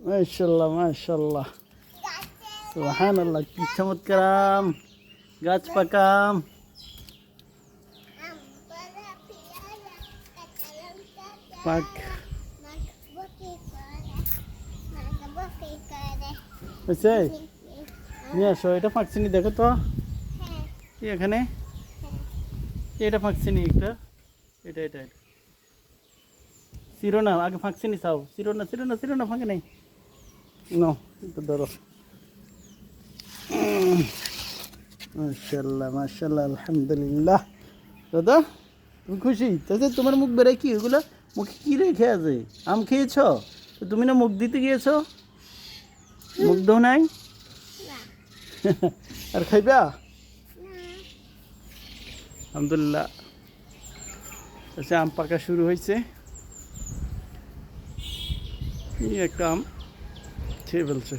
মাশাআল্লাহ মাশাআল্লাহ সুবহানাল্লাহ, কি চমৎকার আম, গাছ পাকা আম। পাক হয়েছে, নিয়ে আসো। এটা ফাঁকছিনি দেখো তো, কি এখানে এটা ফাঁকছিনি একটা, এটা এটা এটা চিরো না, আগে ফাঁকছিনি চাও, চিরো না চিরো না চিরো না, ফাঁকে নেই নাও, একটু ধরো। মাশাআল্লাহ মাশাআল্লাহ আলহামদুলিল্লাহ। দাদা তুমি খুশি? তাহলে তোমার মুখ বেড়ায় কি ওগুলো, মুখে কী রেখে আছে? আম খেয়েছ তো তুমি, না মুখ দিতে গিয়েছো, মুখ দাও নাই? আর খাইবা? আলহামদুলিল্লাহ। আচ্ছা আম পাকা শুরু হয়েছে, এই একটা আম খেয়ে ফেলছে।